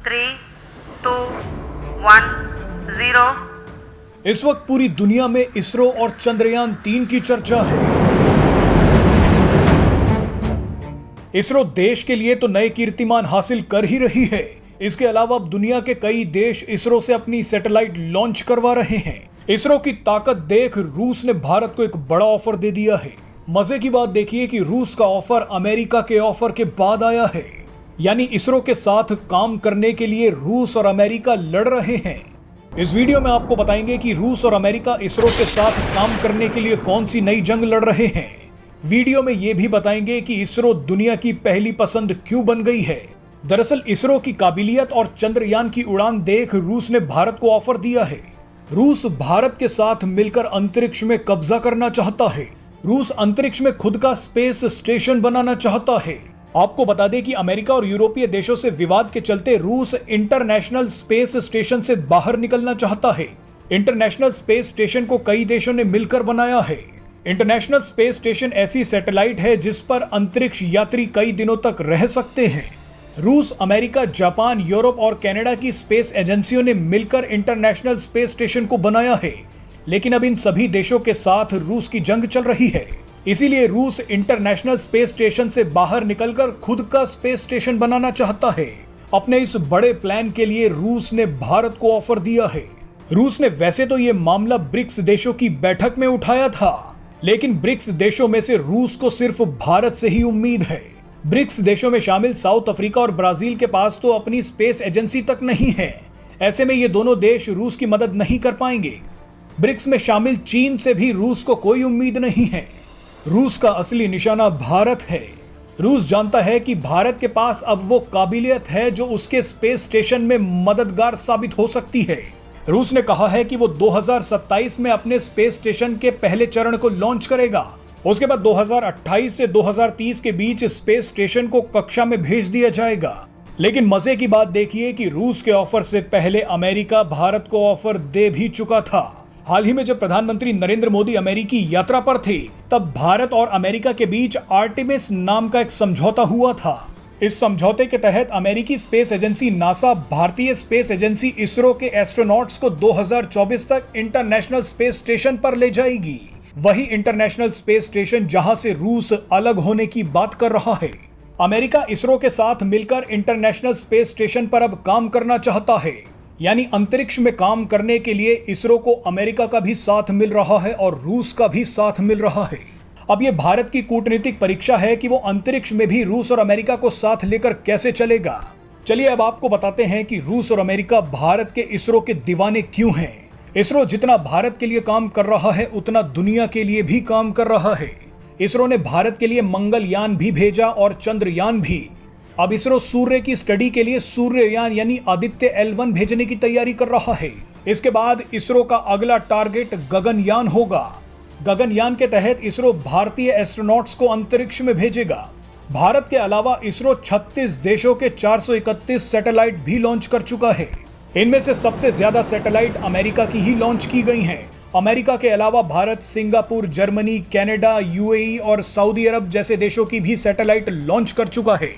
3, 2, 1, 0। इस वक्त पूरी दुनिया में इसरो और चंद्रयान 3 की चर्चा है। इसरो देश के लिए तो नए कीर्तिमान हासिल कर ही रही है। इसके अलावा अब दुनिया के कई देश इसरो से अपनी सैटेलाइट लॉन्च करवा रहे हैं। इसरो की ताकत देख रूस ने भारत को एक बड़ा ऑफर दे दिया है। मजे की बात देखिए कि रूस का ऑफर अमेरिका के ऑफर के बाद आया है, यानी इसरो के साथ काम करने के लिए रूस और अमेरिका लड़ रहे हैं। इस वीडियो में आपको बताएंगे कि रूस और अमेरिका इसरो के साथ काम करने के लिए कौन सी नई जंग लड़ रहे हैं। वीडियो में यह भी बताएंगे कि इसरो दुनिया की पहली पसंद क्यों बन गई है। दरअसल इसरो की काबिलियत और चंद्रयान की उड़ान देख रूस ने भारत को ऑफर दिया है। रूस भारत के साथ मिलकर अंतरिक्ष में कब्जा करना चाहता है। रूस अंतरिक्ष में खुद का स्पेस स्टेशन बनाना चाहता है। आपको बता दें कि अमेरिका और यूरोपीय देशों से विवाद के चलते रूस इंटरनेशनल स्पेस स्टेशन से बाहर निकलना चाहता है। इंटरनेशनल स्पेस स्टेशन को कई देशों ने मिलकर बनाया है। इंटरनेशनल स्पेस स्टेशन ऐसी सैटेलाइट है जिस पर अंतरिक्ष यात्री कई दिनों तक रह सकते हैं। रूस, अमेरिका, जापान, यूरोप और कनाडा की स्पेस एजेंसियों ने मिलकर इंटरनेशनल स्पेस स्टेशन को बनाया है, लेकिन अब इन सभी देशों के साथ रूस की जंग चल रही है। इसीलिए रूस इंटरनेशनल स्पेस स्टेशन से बाहर निकलकर खुद का स्पेस स्टेशन बनाना चाहता है। अपने इस बड़े प्लान के लिए रूस ने भारत को ऑफर दिया है। रूस ने वैसे तो ये मामला ब्रिक्स देशों की बैठक में उठाया था, लेकिन ब्रिक्स देशों में से रूस को सिर्फ भारत से ही उम्मीद है। ब्रिक्स देशों में शामिल साउथ अफ्रीका और ब्राजील के पास तो अपनी स्पेस एजेंसी तक नहीं है। ऐसे में ये दोनों देश रूस की मदद नहीं कर पाएंगे। ब्रिक्स में शामिल चीन से भी रूस को कोई उम्मीद नहीं है। रूस का असली निशाना भारत है। रूस जानता है कि भारत के पास अब वो काबिलियत है जो उसके स्पेस स्टेशन में मददगार साबित हो सकती है। रूस ने कहा है कि वो 2027 में अपने स्पेस स्टेशन के पहले चरण को लॉन्च करेगा। उसके बाद 2028 से 2030 के बीच स्पेस स्टेशन को कक्षा में भेज दिया जाएगा। लेकिन मजे की बात देखिए कि रूस के ऑफर से पहले अमेरिका भारत को ऑफर दे भी चुका था। हाल ही में जब प्रधानमंत्री नरेंद्र मोदी अमेरिकी यात्रा पर थे, तब भारत और अमेरिका के बीच आर्टेमिस नाम का एक समझौता हुआ था। इस समझौते के तहत अमेरिकी स्पेस एजेंसी नासा भारतीय स्पेस एजेंसी इसरो के एस्ट्रोनॉट्स को 2024 तक इंटरनेशनल स्पेस स्टेशन पर ले जाएगी। वही इंटरनेशनल स्पेस स्टेशन जहां से रूस अलग होने की बात कर रहा है। अमेरिका इसरो के साथ मिलकर इंटरनेशनल स्पेस स्टेशन पर अब काम करना चाहता है, यानी अंतरिक्ष में काम करने के लिए इसरो को अमेरिका का भी साथ मिल रहा है और रूस का भी साथ मिल रहा है। अब यह भारत की कूटनीतिक परीक्षा है कि वो अंतरिक्ष में भी रूस और अमेरिका को साथ लेकर कैसे चलेगा। चलिए अब आपको बताते हैं कि रूस और अमेरिका भारत के इसरो के दीवाने क्यों हैं। इसरो जितना भारत के लिए काम कर रहा है उतना दुनिया के लिए भी काम कर रहा है। इसरो ने भारत के लिए मंगलयान भी भेजा और चंद्रयान भी। अब इसरो सूर्य की स्टडी के लिए सूर्ययान यानी आदित्य L1 भेजने की तैयारी कर रहा है। इसके बाद इसरो का अगला टारगेट गगनयान होगा। गगनयान के तहत इसरो भारतीय एस्ट्रोनॉट्स को अंतरिक्ष में भेजेगा। भारत के अलावा इसरो 36 देशों के 431 सैटेलाइट भी लॉन्च कर चुका है। इनमें से सबसे ज्यादा सैटेलाइट अमेरिका की ही लॉन्च की गई हैं। अमेरिका के अलावा Bharat, Singapore, Germany, Canada, UAE और सऊदी अरब जैसे देशों की भी सैटेलाइट लॉन्च कर चुका है।